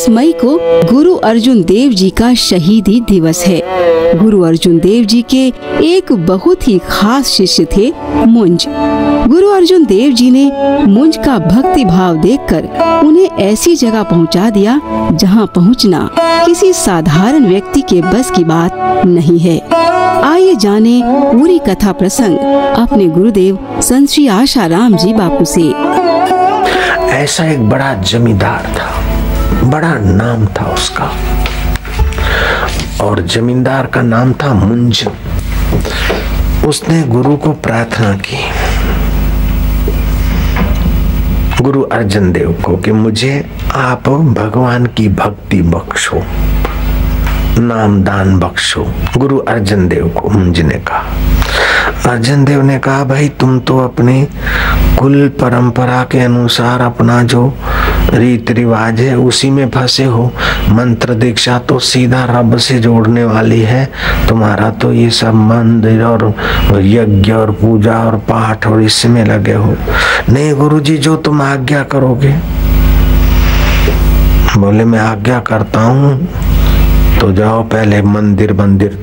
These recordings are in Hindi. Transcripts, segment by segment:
10 मई को गुरु अर्जुन देव जी का शहीदी दिवस है। गुरु अर्जुन देव जी के एक बहुत ही खास शिष्य थे मुंज। गुरु अर्जुन देव जी ने मुंज का भक्ति भाव देखकर उन्हें ऐसी जगह पहुंचा दिया जहां पहुंचना किसी साधारण व्यक्ति के बस की बात नहीं है। आइए जाने पूरी कथा प्रसंग अपने गुरुदेव संत श्री आशाराम जी बापू से। ऐसा एक बड़ा जमींदार था, बड़ा नाम था उसका, और जमींदार का नाम था मुंज। उसने गुरु को प्रार्थना की, गुरु अर्जुन देव को, कि मुझे आप भगवान की भक्ति बख्शो, नाम दान बख्शो। गुरु अर्जुन देव को मुंज ने कहा। अर्जुन देव ने कहा, भाई तुम तो अपने कुल परंपरा के अनुसार अपना जो रीत रिवाज है उसी में फंसे हो। मंत्र दीक्षा तो सीधा रब से जोड़ने वाली है, तुम्हारा तो ये सब मंदिर और यज्ञ और पूजा और पाठ और इसमें लगे हो। नहीं गुरुजी, जो तुम आज्ञा करोगे। बोले मैं आज्ञा करता हूँ, तो जाओ पहले मंदिर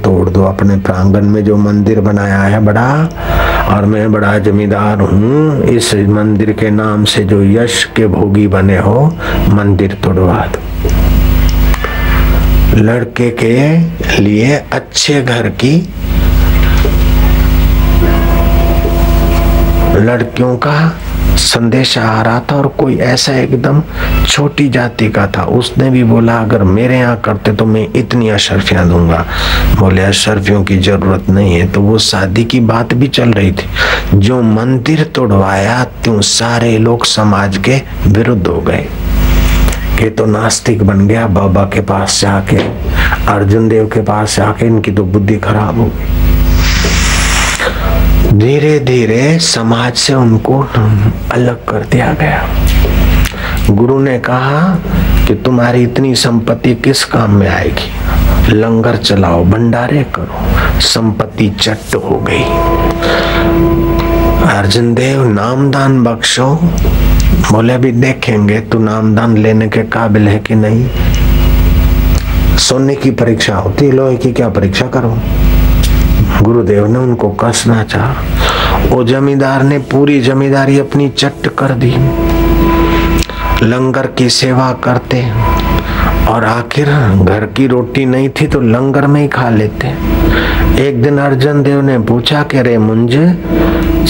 तोड़ दो। अपने प्रांगण में जो मंदिर बनाया है बड़ा, और मैं बड़ा जमींदार हूँ, इस मंदिर के नाम से जो यश के भोगी बने हो, मंदिर तोड़वा दो। लड़के के लिए अच्छे घर की लड़कियों का संदेशा आ रहा था, और कोई ऐसा एकदम छोटी जाति का था। उसने भी बोला अगर मेरे यहाँ करते तो मैं इतनी अशर्फियां दूंगा। बोले अशर्फियों की जरूरत नहीं है। तो वो शादी की बात भी चल रही थी। जो मंदिर तोड़वाया त्यों सारे लोग समाज के विरुद्ध हो गए। ये तो नास्तिक बन गया। बाबा के पास जाके, अर्जुन देव के पास जाके इनकी तो बुद्धि खराब हो गई। धीरे धीरे समाज से उनको अलग कर दिया गया। गुरु ने कहा कि तुम्हारी इतनी संपत्ति किस काम में आएगी, लंगर चलाओ, भंडारे करो। संपत्ति चट हो गई। अर्जुन देव नामदान बख्शो। बोले अभी देखेंगे तू नामदान लेने के काबिल है कि नहीं। सोने की परीक्षा होती है, लोहे की क्या परीक्षा करो। गुरुदेव ने उनको कसना चाहा। वो जमींदार ने पूरी जमींदारी अपनी चट कर दी। लंगर की सेवा करते, और आखिर घर की रोटी नहीं थी तो लंगर में ही खा लेते। एक दिन अर्जुन देव ने पूछा कि रे मुंज,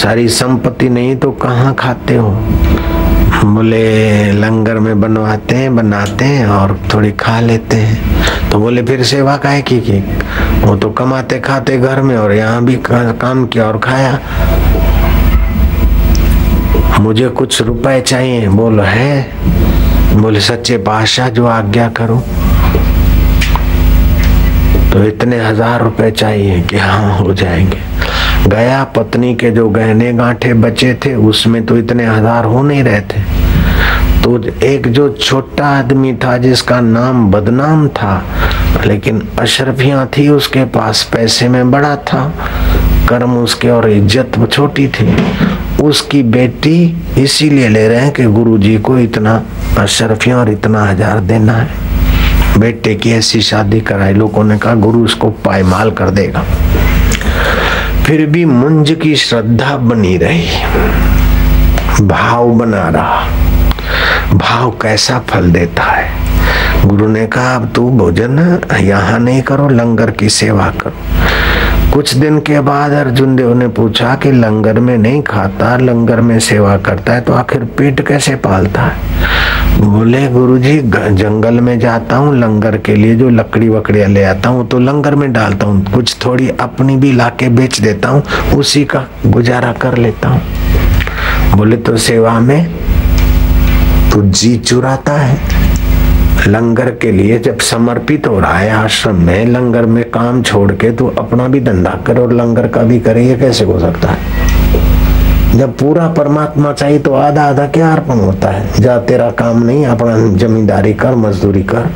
सारी संपत्ति नहीं तो कहाँ खाते हो। बोले लंगर में बनाते हैं और थोड़ी खा लेते हैं। तो बोले फिर सेवा काहे की? वो तो कमाते खाते घर में, और यहाँ भी काम किया और खाया। मुझे कुछ रुपए चाहिए। बोलो है? बोले सच्चे पातशाह जो आज्ञा करो। तो इतने 1000 रुपए चाहिए कि हाँ हो जाएंगे। गया, पत्नी के जो गहने गांठे बचे थे उसमें तो इतने 1000 हो नहीं रहे थे। तो एक जो छोटा आदमी था जिसका नाम बदनाम था, लेकिन अशरफियां थी उसके पास, पैसे में बड़ा था, कर्म उसके और इज्जत छोटी थी। उसकी बेटी इसीलिए ले रहे हैं कि गुरुजी को इतना अशरफियां और इतना 1000 देना है। बेटे की ऐसी शादी कराई। लोगों ने कहा गुरु उसको पायमाल कर देगा। फिर भी मुंज की श्रद्धा बनी रही, भाव बना रहा। भाव कैसा फल देता है। गुरु ने कहा अब तू भोजन यहाँ नहीं करो, लंगर की सेवा करो। कुछ दिन के बाद अर्जुन देव ने पूछा कि लंगर में नहीं खाता, लंगर में सेवा करता है, तो आखिर पेट कैसे पालता है। बोले गुरुजी जंगल में जाता हूँ, लंगर के लिए जो लकड़ी वकड़ियाँ ले आता हूँ तो लंगर में डालता हूँ, कुछ थोड़ी अपनी भी लाके बेच देता हूँ, उसी का गुजारा कर लेता हूँ। बोले तो सेवा में तू जी चुराता है। लंगर के लिए जब समर्पित हो रहा है आश्रम में, लंगर में काम छोड़ के तू अपना भी धंधा करे और लंगर का भी करे, ये कैसे हो सकता है। जब पूरा परमात्मा चाहिए तो आधा आधा क्या अर्पण होता है। जा तेरा काम नहीं, अपना जमींदारी कर, मजदूरी कर।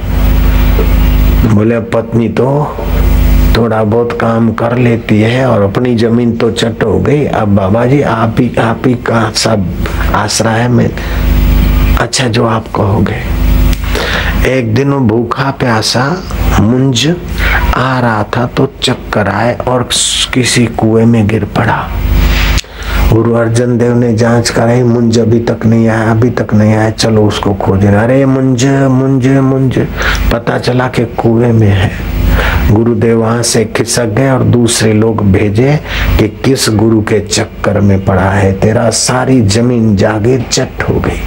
बोले पत्नी तो थोड़ा बहुत काम कर लेती है और अपनी जमीन तो चट हो गई। अब बाबा जी आप ही का सब आसरा है। मैं अच्छा जो आप कहोगे। एक दिन वो भूखा प्यासा मुंज आ रहा था तो चक्कर आए और किसी कुएं में गिर पड़ा। गुरु अर्जन देव ने जांच कराई, मुंज अभी तक नहीं आया, अभी तक नहीं आया, चलो उसको खोजे। अरे मुंज मुंज मुंज, पता चला कि कुएं में है। गुरुदेव वहां से खिसक गए और दूसरे लोग भेजे कि किस गुरु के चक्कर में पड़ा है, तेरा सारी जमीन जागीर चट हो गई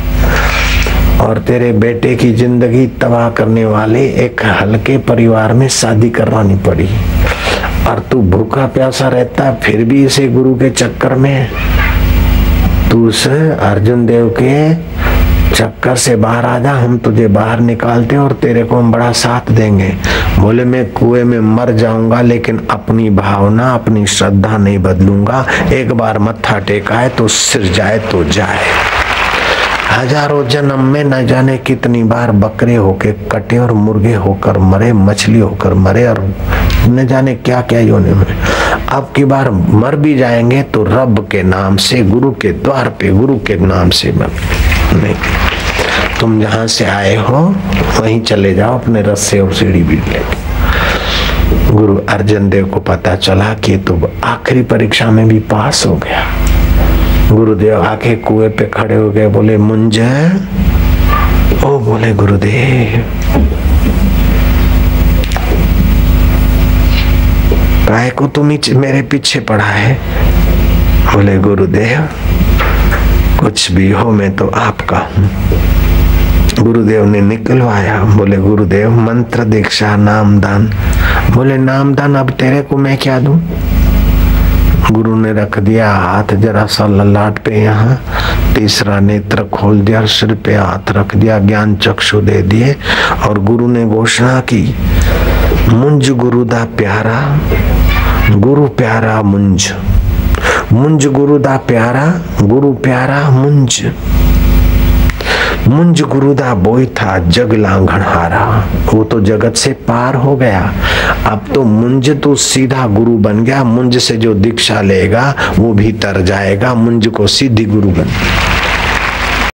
और तेरे बेटे की जिंदगी तबाह करने वाले एक हल्के परिवार में शादी करवानी पड़ी और तू भूखा प्यासा रहता फिर भी इसे गुरु के चक्कर में। तू उस अर्जुन देव के चक्कर से बाहर आ जा, हम तुझे बाहर निकालते और तेरे को हम बड़ा साथ देंगे। बोले मैं कुएं में मर जाऊंगा लेकिन अपनी भावना अपनी श्रद्धा नहीं बदलूंगा। एक बार मत्था टेका है तो सिर जाए तो जाए। हजारों जन्म में न जाने कितनी बार बकरे होके कटे और मुर्गे होकर मरे, मछली होकर मरे और न जाने क्या क्या योनि में। अब की बार मर भी जाएंगे तो रब के नाम से, गुरु के द्वार पे, गुरु के नाम से मर नहीं। तुम जहां से आए हो वहीं चले जाओ, अपने रस्से और सीढ़ी भी लेके। गुरु अर्जन देव को पता चला कि तो आखिरी परीक्षा में भी पास हो गया। गुरुदेव आके कुएं पे खड़े हो गए, बोले मुंज। ओ बोले गुरुदेव, काहे को तुम मेरे पीछे पड़ा है? बोले गुरुदेव कुछ भी हो मैं तो आपका हूँ। गुरुदेव ने निकलवाया। बोले गुरुदेव मंत्र दीक्षा नामदान। बोले नामदान अब तेरे को मैं क्या दूं? गुरु ने रख दिया हाथ जरा सा ललाट पे, यहाँ तीसरा नेत्र खोल दिया, सिर पे हाथ रख दिया, ज्ञान चक्षु दे दिए और गुरु ने घोषणा की, मुंज गुरु दा प्यारा, गुरु प्यारा मुंज, मुंज गुरु दा प्यारा, गुरु प्यारा मुंज। मुंज गुरु दा बोई था जग लांघन हारा। वो तो जगत से पार हो गया, अब तो मुंज तो सीधा गुरु बन गया। मुंज से जो दीक्षा लेगा वो भी तर जाएगा, मुंज को सीधी गुरु बन गया।